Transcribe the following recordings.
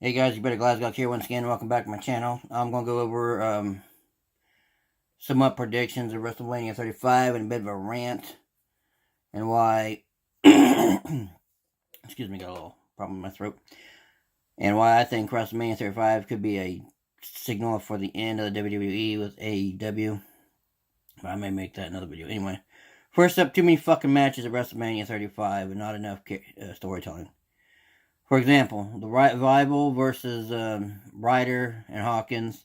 Hey guys, you better Glasgow here once again. Welcome back to my channel. I'm going to go over some up predictions of Wrestlemania 35 and a bit of a rant and why. Excuse me, got a little problem in my throat. And why I think Wrestlemania 35 could be a signal for the end of the WWE with AEW. But I may make that another video. Anyway, first up, too many fucking matches at Wrestlemania 35 and not enough storytelling. For example, the Revival versus Ryder and Hawkins.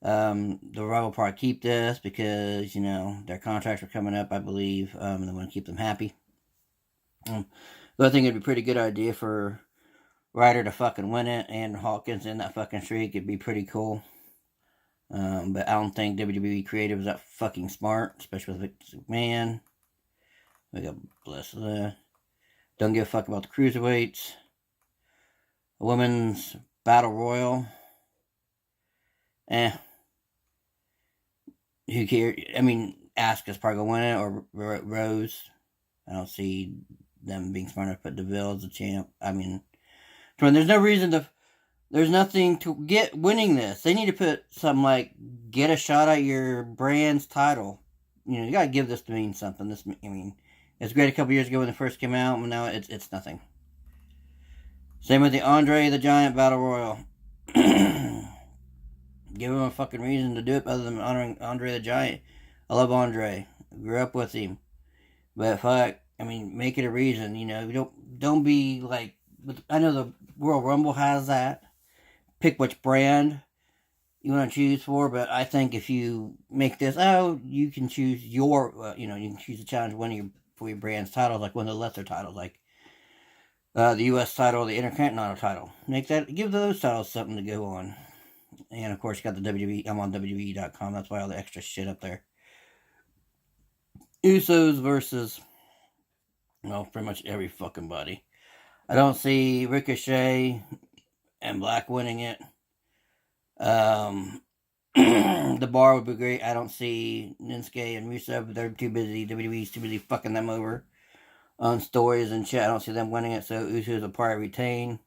The Revival probably keep this because, their contracts are coming up, I believe, and they want to keep them happy. But I think it'd be a pretty good idea for Ryder to fucking win it and Hawkins in that fucking streak. It'd be pretty cool. But I don't think WWE Creative is that fucking smart, especially with Vince McMahon. We got bless that. Don't give a fuck about the cruiserweights. The women's battle royal. Who cares? I mean, Asuka's probably gonna win it, or Rose. I don't see them being smart enough to put DeVille as a champ. I mean, there's no reason to. There's nothing to get winning this. They need to put something like get a shot at your brand's title. You gotta give this to mean something. It's great a couple years ago when it first came out, but now it's nothing. Same with the Andre the Giant Battle Royal. Give him a fucking reason to do it other than honoring Andre the Giant. I love Andre. I grew up with him. But make it a reason, don't be like, I know the Royal Rumble has that. Pick which brand you want to choose for, but I think if you make this, you can choose your, you can choose the challenge for your brand's titles, like one of the lesser titles, like the U.S. title, the Intercontinental title. Give those titles something to go on. And of course, you got the WWE. I'm on WWE.com. That's why all the extra shit up there. Usos versus, pretty much every fucking body. I don't see Ricochet and Black winning it. The Bar would be great. I don't see Shinsuke and Rusev. They're too busy. WWE's too busy fucking them over on stories and shit. I don't see them winning it. So Usos will probably retain.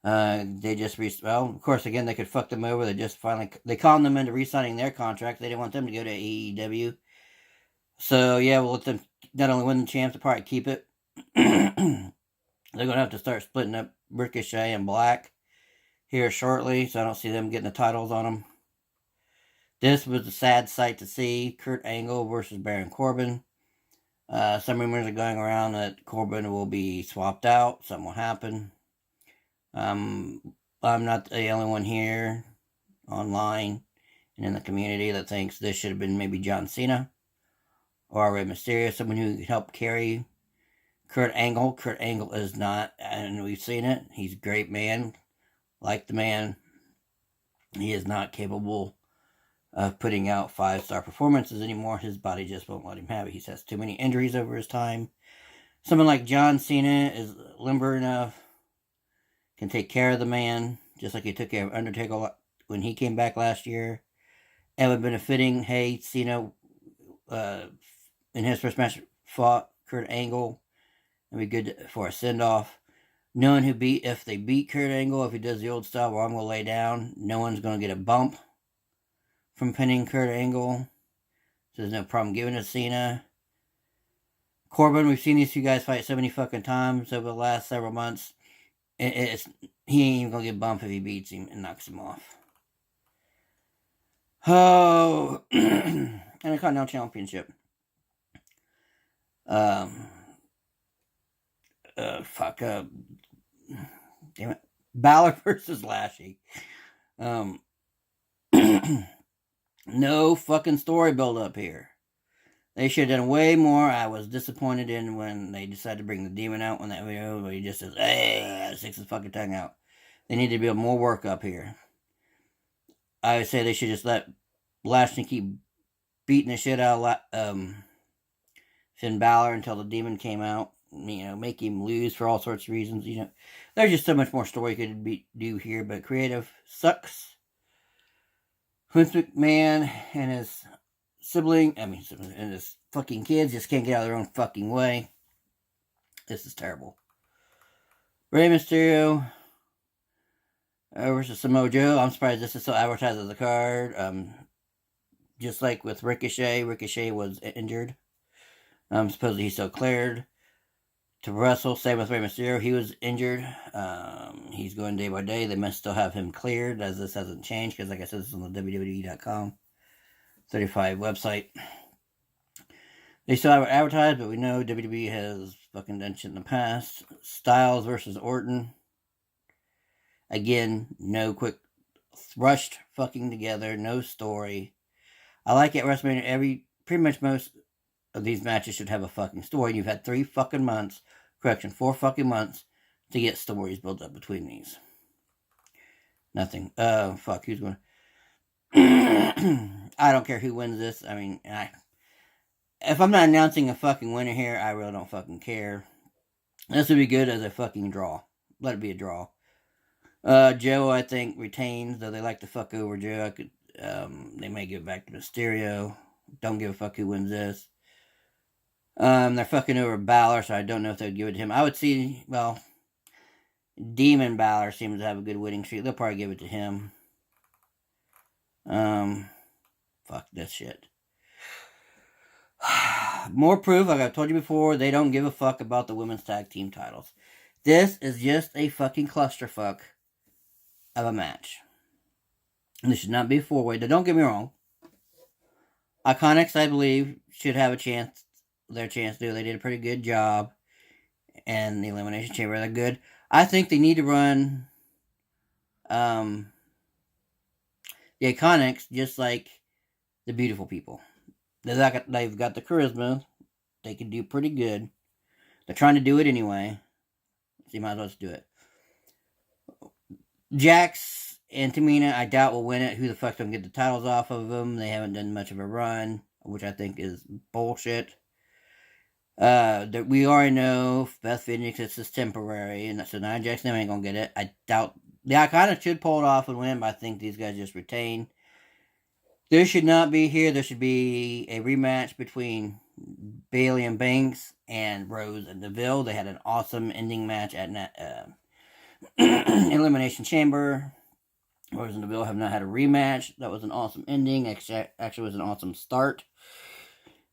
They just of course, again, they could fuck them over. They conned them into re-signing their contract. They didn't want them to go to AEW. So yeah, we'll let them not only win the champs, they'll probably keep it. They're gonna have to start splitting up Ricochet and Black here shortly, so I don't see them getting the titles on them. This was a sad sight to see. Kurt Angle versus Baron Corbin. Some rumors are going around that Corbin will be swapped out. Something will happen. I'm not the only one here online and in the community that thinks this should have been maybe John Cena or Rey Mysterio, someone who helped carry Kurt Angle. Kurt Angle is not, and we've seen it, he's a great man. Like the man, he is not capable of putting out 5-star performances anymore. His body just won't let him have it. He has too many injuries over his time. Someone like John Cena is limber enough, can take care of the man, just like he took care of Undertaker when he came back last year. It would have been a fitting, hey, Cena, in his first match, fought Kurt Angle. It would be good for a send-off. Knowing if they beat Kurt Angle, if he does the old style where I'm going to lay down, no one's going to get a bump from pinning Kurt Angle. So there's no problem giving it to Cena. Corbin, we've seen these two guys fight so many fucking times over the last several months. He ain't even going to get bumped if he beats him and knocks him off. Oh, and a Continental Championship. Damn it. Balor versus Lashley. No fucking story build up here. They should have done way more. I was disappointed in when they decided to bring the demon out on that video where he just says, hey, sticks his fucking tongue out. They need to build more work up here. I would say they should just let Lashley keep beating the shit out of Finn Balor until the demon came out. Make him lose for all sorts of reasons. There's just so much more story could do here, but creative sucks. Vince McMahon and his and his fucking kids just can't get out of their own fucking way. This is terrible. Rey Mysterio versus Samoa Joe. I'm surprised this is still advertised as a card. Just like with Ricochet, Ricochet was injured. Supposedly he's still cleared to wrestle. Same with Rey Mysterio. He was injured. He's going day by day. They must still have him cleared, as this hasn't changed, because like I said, this is on the WWE.com 35 website. They still have it advertised, but we know WWE has fucking done shit in the past. Styles versus Orton. Again, no quick, rushed fucking together, no story. I like it, WrestleMania, pretty much most of these matches should have a fucking story. You've had 4 fucking months to get stories built up between these. Nothing. Fuck, who's going to... I don't care who wins this. I mean, if I'm not announcing a fucking winner here, I really don't fucking care. This would be good as a fucking draw. Let it be a draw. Joe, I think, retains, though they like to fuck over Joe. They may give it back to Mysterio. Don't give a fuck who wins this. They're fucking over Balor, so I don't know if they'd give it to him. I would see, well, Demon Balor seems to have a good winning streak. They'll probably give it to him. Fuck this shit. More proof, like I've told you before, they don't give a fuck about the women's tag team titles. This is just a fucking clusterfuck of a match. And this should not be a 4-way. Now, don't get me wrong. Iconics, I believe, should have their chance to do. They did a pretty good job. And the Elimination Chamber, they're good. I think they need to run the Iconics just like the Beautiful People. They've got the charisma. They can do pretty good. They're trying to do it anyway. So you might as well just do it. Jax and Tamina, I doubt will win it. Who the fuck's gonna get the titles off of them? They haven't done much of a run, which I think is bullshit. We already know Beth Phoenix, this is temporary, and so Nia Jax ain't gonna get it. I doubt. I kind of should pull it off and win, but I think these guys just retain. There should not be here. There should be a rematch between Bayley and Banks and Rose and Deville. They had an awesome ending match at Elimination Chamber. Rose and Deville have not had a rematch. That was an awesome ending. Actually, was an awesome start.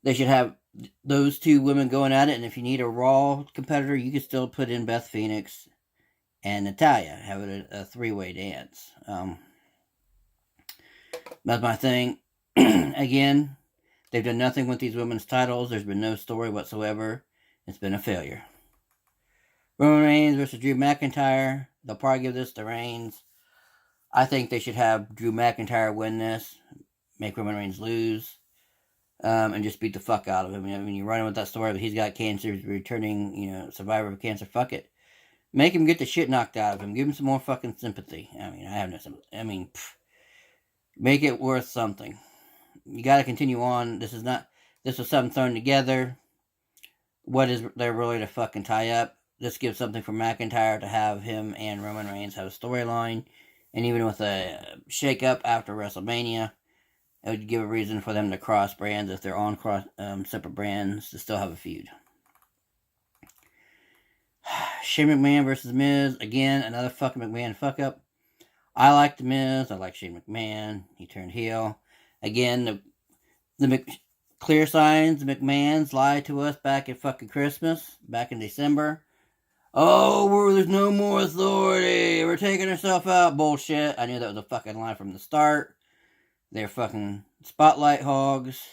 They should have those two women going at it, and if you need a Raw competitor, you can still put in Beth Phoenix and Natalya. Have it a 3-way dance. That's my thing. Again, they've done nothing with these women's titles. There's been no story whatsoever. It's been a failure. Roman Reigns versus Drew McIntyre. They'll probably give this to Reigns. I think they should have Drew McIntyre win this, make Roman Reigns lose, and just beat the fuck out of him. I mean, you're running with that story, but he's got cancer, he's returning, survivor of cancer. Fuck it. Make him get the shit knocked out of him. Give him some more fucking sympathy. I mean, I have no sympathy. I mean, make it worth something. You got to continue on. This was something thrown together. What is there really to fucking tie up? This gives something for McIntyre to have him and Roman Reigns have a storyline. And even with a shake-up after WrestleMania, it would give a reason for them to cross brands if they're on separate brands to still have a feud. Shane McMahon versus Miz. Again, another fucking McMahon fuck-up. I like The Miz. I like Shane McMahon. He turned heel. Again, the clear signs the McMahons lied to us back at fucking Christmas, back in December. Oh, there's no more authority. We're taking ourselves out. Bullshit. I knew that was a fucking lie from the start. They're fucking spotlight hogs.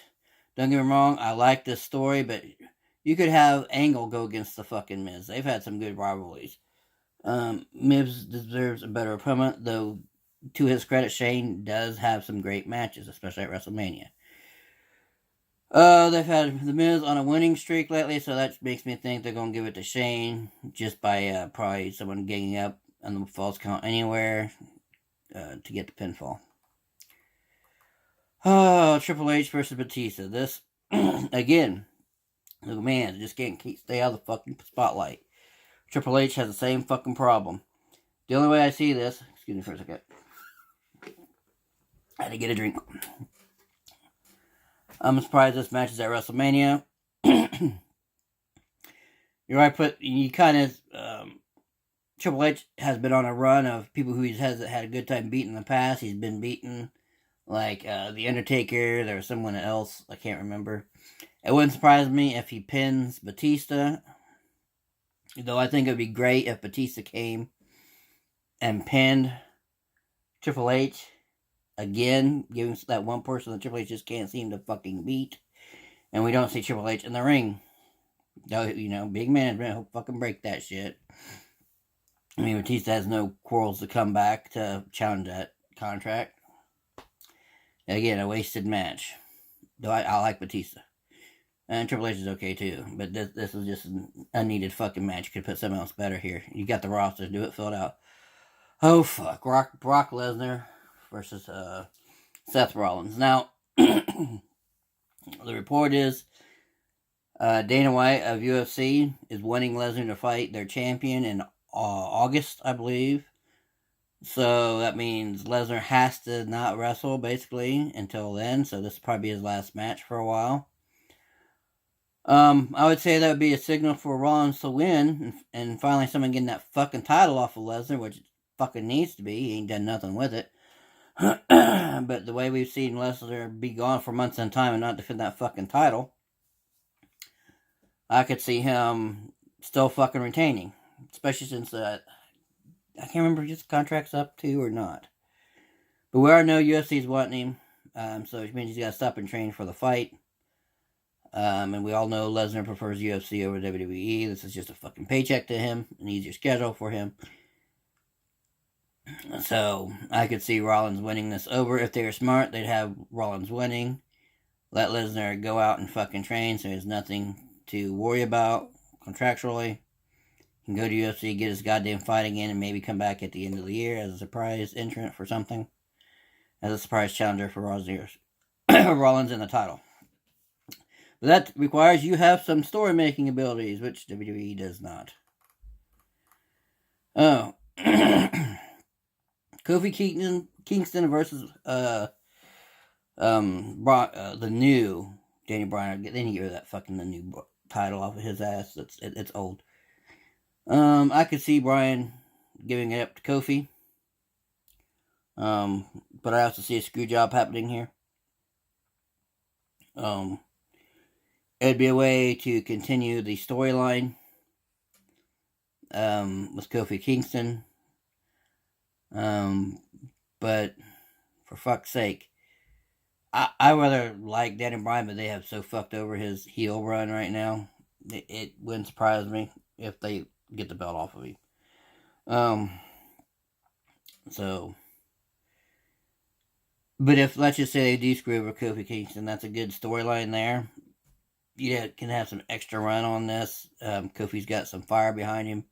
Don't get me wrong. I like this story, but you could have Angle go against the fucking Miz. They've had some good rivalries. Miz deserves a better opponent, though to his credit, Shane does have some great matches, especially at WrestleMania. They've had The Miz on a winning streak lately, so that makes me think they're going to give it to Shane, just by probably someone ganging up on the false count anywhere to get the pinfall. Oh, Triple H versus Batista. This, again, the man just can't stay out of the fucking spotlight. Triple H has the same fucking problem. The only way I see this, excuse me for a second. I had to get a drink. I'm surprised this match is at WrestleMania. You kind of Triple H has been on a run of people who he has had a good time beating in the past. He's been beaten, like The Undertaker. There was someone else, I can't remember. It wouldn't surprise me if he pins Batista. Though I think it would be great if Batista came and pinned Triple H again, giving that one person that Triple H just can't seem to fucking beat. And we don't see Triple H in the ring. You know, big management, he'll fucking break that shit. I mean, Batista has no quarrels to come back to challenge that contract. Again, a wasted match. Though I like Batista. And Triple H is okay too. But this is just an unneeded fucking match. You could put something else better here. You got the roster, do it, fill it out. Oh, fuck. Brock Lesnar versus Seth Rollins. Now, the report is Dana White of UFC is wanting Lesnar to fight their champion in August, I believe. So that means Lesnar has to not wrestle, basically, until then. So this will probably be his last match for a while. I would say that would be a signal for Rollins to win, and finally someone getting that fucking title off of Lesnar, which it fucking needs to be. He ain't done nothing with it. But the way we've seen Lesnar be gone for months on time and not defend that fucking title, I could see him still fucking retaining. Especially since, I can't remember if his contract's up to or not. But we already know UFC's wanting him, so it means he's got to stop and train for the fight. And we all know Lesnar prefers UFC over WWE. This is just a fucking paycheck to him, an easier schedule for him. So I could see Rollins winning this over. If they were smart, they'd have Rollins winning. Let Lesnar go out and fucking train so he has nothing to worry about contractually. He can go to UFC, get his goddamn fight again, and maybe come back at the end of the year as a surprise entrant for something. As a surprise challenger for Rollins in the title. But that requires you have some story-making abilities, which WWE does not. Oh. Kofi Kingston versus the new Daniel Bryan. They need to get rid of that fucking the new title off of his ass. It's old. I could see Bryan giving it up to Kofi. But I also see a screw job happening here. It'd be a way to continue the storyline with Kofi Kingston. But for fuck's sake, I rather like Daniel Bryan, but they have so fucked over his heel run right now. It wouldn't surprise me if they get the belt off of him. But if, let's just say they do screw over Kofi Kingston, that's a good storyline there. You can have some extra run on this. Kofi's got some fire behind him.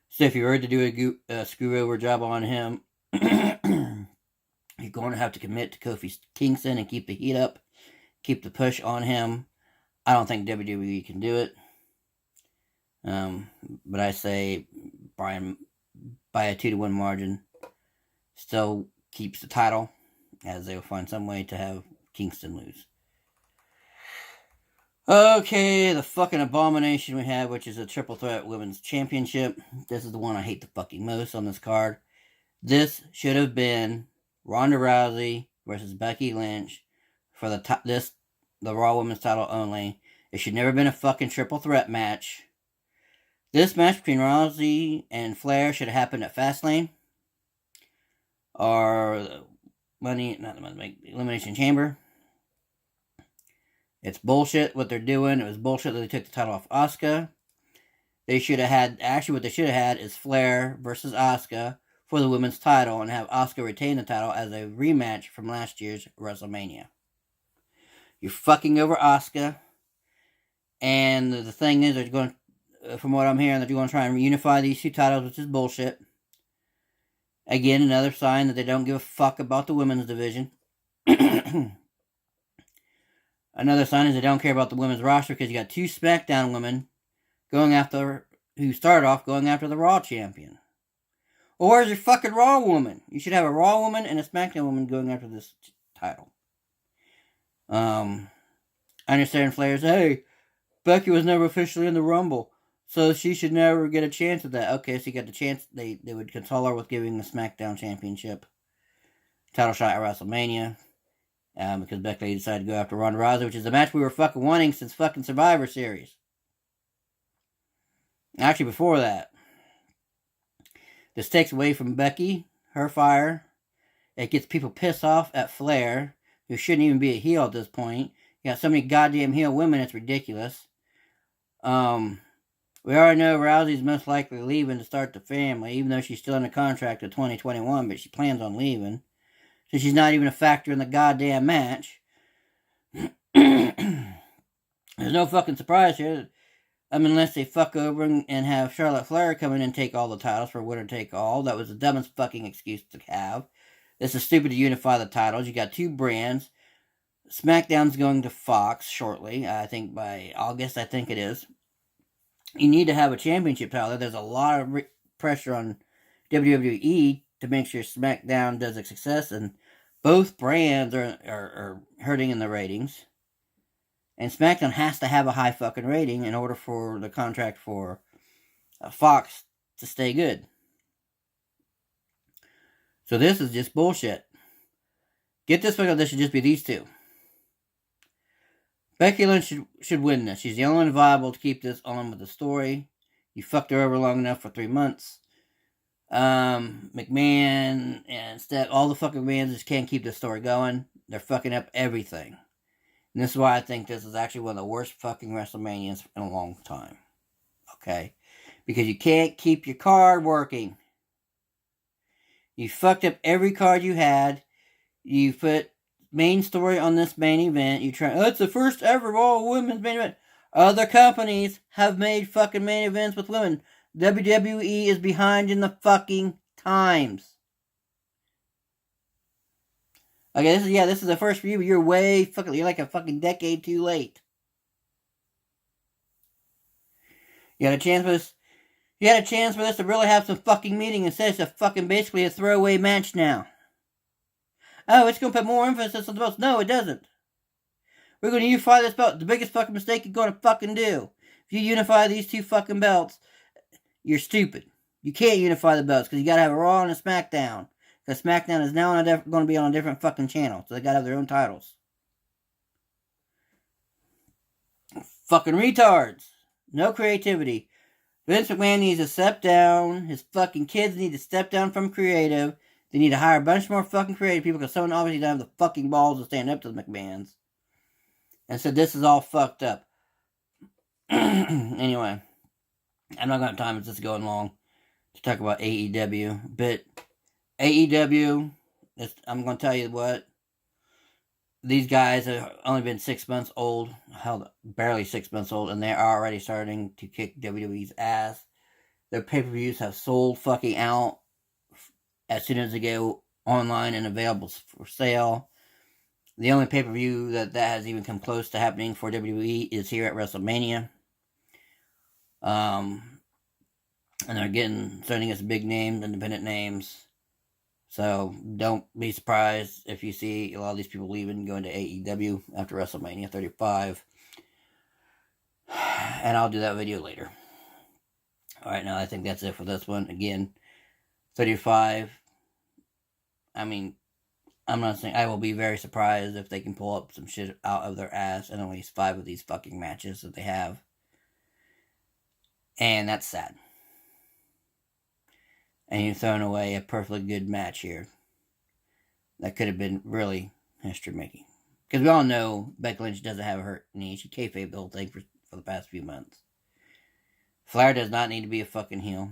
So if you were to do a screw-over job on him, you're going to have to commit to Kofi Kingston and keep the heat up, keep the push on him. I don't think WWE can do it. But I say Bryan, by a 2-1 margin, still keeps the title, as they'll find some way to have Kingston lose. Okay, the fucking abomination we have, which is a triple threat women's championship. This is the one I hate the fucking most on this card. This should have been Ronda Rousey versus Becky Lynch for the Raw Women's title only. It should never have been a fucking triple threat match. This match between Rousey and Flair should have happened at Fastlane. Or Elimination Chamber. It's bullshit what they're doing. It was bullshit that they took the title off Asuka. They should have had, actually what they should have had is Flair versus Asuka for the women's title and have Asuka retain the title as a rematch from last year's WrestleMania. You're fucking over Asuka. And the thing is, they're going, from what I'm hearing, they're going to try and reunify these two titles, which is bullshit. Again, another sign that they don't give a fuck about the women's division. Another sign is they don't care about the women's roster because you got two SmackDown women who started off going after the Raw champion. Or where's your fucking Raw woman? You should have a Raw woman and a SmackDown woman going after this title. I understand Flair's, hey, Becky was never officially in the Rumble. So she should never get a chance at that. Okay, so you got the chance. They would console her with giving the SmackDown Championship title shot at WrestleMania. Because Becky decided to go after Ronda Rousey, which is a match we were fucking wanting since fucking Survivor Series. Actually, before that. This takes away from Becky, her fire. It gets people pissed off at Flair, who shouldn't even be a heel at this point. You got so many goddamn heel women, it's ridiculous. We already know Rousey's most likely leaving to start the family, even though she's still in a contract to 2021, but she plans on leaving. So she's not even a factor in the goddamn match. There's no fucking surprise here. Unless they fuck over and have Charlotte Flair come in and take all the titles for winner take all. That was the dumbest fucking excuse to have. This is stupid to unify the titles. You got two brands. SmackDown's going to Fox shortly. I think by August, I think it is. You need to have a championship title. There's a lot of pressure on WWE to make sure SmackDown does a success, and both brands are hurting in the ratings. And SmackDown has to have a high fucking rating in order for the contract for Fox to stay good. So this is just bullshit. Get this fucking, this should just be these two. Becky Lynch should win this. She's the only one viable to keep this on with the story. You fucked her over long enough for 3 months. McMahon and Steph, all the fucking McMahons just can't keep this story going. They're fucking up everything. And this is why I think this is actually one of the worst fucking WrestleManias in a long time. Okay? Because you can't keep your card working. You fucked up every card you had. You put main story on this main event. You try, it's the first ever all women's main event. Other companies have made fucking main events with women. WWE is behind in the fucking times. Okay, this is the first for you, but you're you're like a fucking decade too late. You had a chance for this to really have some fucking meaning instead of fucking basically a throwaway match now. Oh, it's going to put more emphasis on the belts. No, it doesn't. We're going to unify this belt. The biggest fucking mistake you're going to fucking do. If you unify these two fucking belts, you're stupid. You can't unify the belts because you got to have a Raw and a SmackDown. Because SmackDown is now going to be on a different fucking channel. So they got to have their own titles. Fucking retards. No creativity. Vince McMahon needs to step down. His fucking kids need to step down from creative. They need to hire a bunch more fucking creative people because someone obviously doesn't have the fucking balls to stand up to the McMahons. And so this is all fucked up. Anyway, I'm not going to have time. It's just going long to talk about AEW. But AEW, I'm going to tell you what. These guys have only been 6 months old. Hell, barely 6 months old. And they're already starting to kick WWE's ass. Their pay-per-views have sold fucking out as soon as they go online and available for sale. The only pay-per-view that has even come close to happening for WWE is here at WrestleMania. And they're starting as big names, independent names. So don't be surprised if you see a lot of these people leaving, going to AEW after WrestleMania 35. And I'll do that video later. Alright, now I think that's it for this one. Again, 35. I mean, I'm not saying I will be very surprised if they can pull up some shit out of their ass in at least 5 of these fucking matches that they have. And that's sad. And you're throwing away a perfectly good match here. That could have been really history making. Because we all know Becky Lynch doesn't have a hurt knee. She kayfabed the whole thing for the past few months. Flair does not need to be a fucking heel.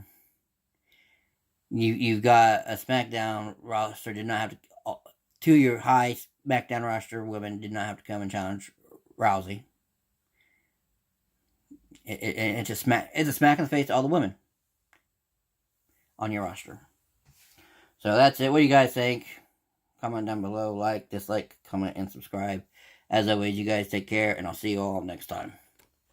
You've got a SmackDown roster did not have to. 2 of your high SmackDown roster women did not have to come and challenge Rousey. It's a smack in the face to all the women on your roster. So that's it. What do you guys think? Comment down below, like, dislike, comment, and subscribe. As always, you guys take care, and I'll see you all next time.